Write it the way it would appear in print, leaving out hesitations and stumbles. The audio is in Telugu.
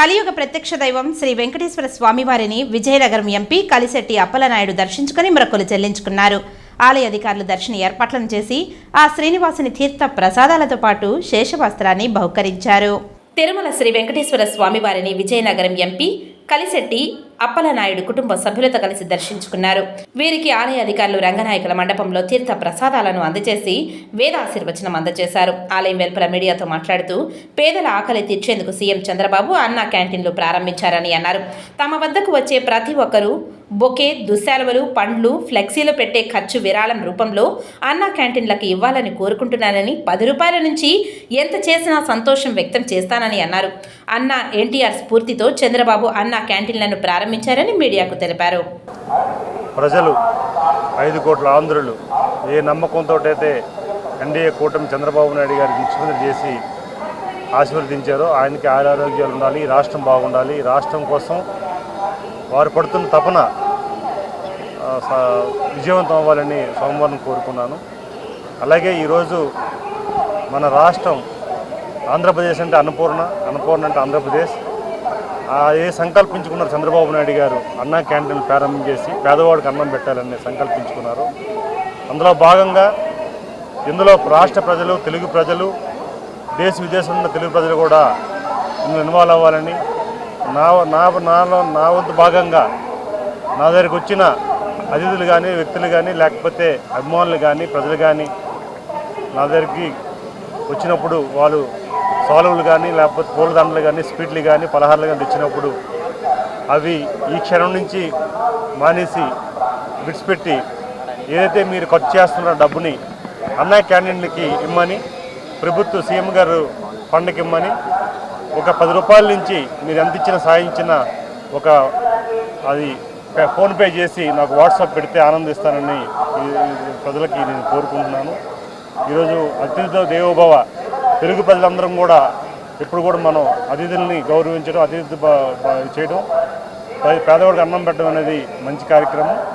కలియుగ ప్రత్యక్ష దైవం శ్రీ వెంకటేశ్వర స్వామివారిని విజయనగరం ఎంపీ కలిశెట్టి అప్పలనాయుడు దర్శించుకుని మొక్కులు చెల్లించుకున్నారు. ఆలయ అధికారులు దర్శన ఏర్పాట్లను చేసి ఆ శ్రీనివాసుని తీర్థ ప్రసాదాలతో పాటు శేషవస్త్రాన్ని బహుకరించారు. తిరుమల శ్రీ వెంకటేశ్వర స్వామివారిని విజయనగరం ఎంపీ కలిశెట్టి అప్పలనాయుడు కుటుంబ సభ్యులతో కలిసి దర్శించుకున్నారు. వీరికి ఆలయ అధికారులు రంగనాయకుల మండపంలో తీర్థ ప్రసాదాలను అందజేసి వేదాశీర్వచనం అందజేశారు. ఆలయం వెలుపల మీడియాతో మాట్లాడుతూ పేదల ఆకలి తీర్చేందుకు సీఎం చంద్రబాబు అన్నా క్యాంటీన్లు ప్రారంభించారని అన్నారు. తమ వద్దకు వచ్చే ప్రతి ఒక్కరూ బొకే, దుశ్శాలువలు, పండ్లు, ఫ్లెక్సీలు పెట్టే ఖర్చు విరాళం రూపంలో అన్నా క్యాంటీన్లకు ఇవ్వాలని కోరుకుంటున్నానని, 10 రూపాయల నుంచి ఎంత చేసినా సంతోషం వ్యక్తం చేస్తానని అన్నారు. అన్న ఎన్టీఆర్ స్ఫూర్తితో చంద్రబాబు అన్నా క్యాంటీన్లను ప్రారంభించారని మీడియాకు తెలిపారు. ప్రజలు 5 కోట్ల ఆంధ్రులు ఏ నమ్మకంతో అయితే ఎన్డీఏ కూటమి చంద్రబాబు నాయుడు గారికి ముఖ్యమంత్రి చేసి ఆశీర్వదించారో ఆయనకి ఆరోగ్యాలు ఉండాలి, రాష్ట్రం బాగుండాలి, రాష్ట్రం కోసం వారు పడుతున్న తపన విజయవంతం అవ్వాలని సోమవారం కోరుకున్నాను. అలాగే ఈరోజు మన రాష్ట్రం ఆంధ్రప్రదేశ్ అంటే అన్నపూర్ణ అంటే ఆంధ్రప్రదేశ్. ఏ సంకల్పించుకున్నారు చంద్రబాబు నాయుడు గారు అన్నా క్యాంటీన్ ప్రారంభించేసి పేదవాడికి అన్నం పెట్టాలని సంకల్పించుకున్నారు. అందులో భాగంగా ఇందులో రాష్ట్ర ప్రజలు, తెలుగు ప్రజలు, దేశ విదేశంలో ఉన్న తెలుగు ప్రజలు కూడా ఇందులో ఇన్వాల్వ్ అవ్వాలని నా వంతు భాగంగా నా దగ్గరికి వచ్చిన అతిథులు కానీ, వ్యక్తులు కానీ, లేకపోతే అభిమానులు కానీ, ప్రజలు కానీ నా దగ్గరికి వచ్చినప్పుడు వాళ్ళు సాలువులు కానీ, లేకపోతే పూలదండలు కానీ, స్వీట్లు కానీ, పలహారాలు కానీ తెచ్చినప్పుడు అవి ఈ క్షణం నుంచి మానేసి విడిచిపెట్టి ఏదైతే మీరు ఖర్చు చేస్తున్నారో డబ్బుని అన్నా క్యాంటీన్లకి ఇమ్మని, ప్రభుత్వ సీఎం గారు ఫండ్కి ఇమ్మని, ఒక 10 రూపాయల నుంచి మీరు ఎంత ఇచ్చినా సాయించినా అది ఫోన్పే చేసి నాకు వాట్సాప్ పెడితే ఆనందిస్తానని ప్రజలకి నేను కోరుకుంటున్నాను. ఈరోజు అతిథితో దేవోభవ, తెలుగు ప్రజలందరం కూడా ఎప్పుడు కూడా మనం అతిథుల్ని గౌరవించడం, అతిథి చేయడం, పేదవాడికి అన్నం పెట్టడం అనేది మంచి కార్యక్రమం.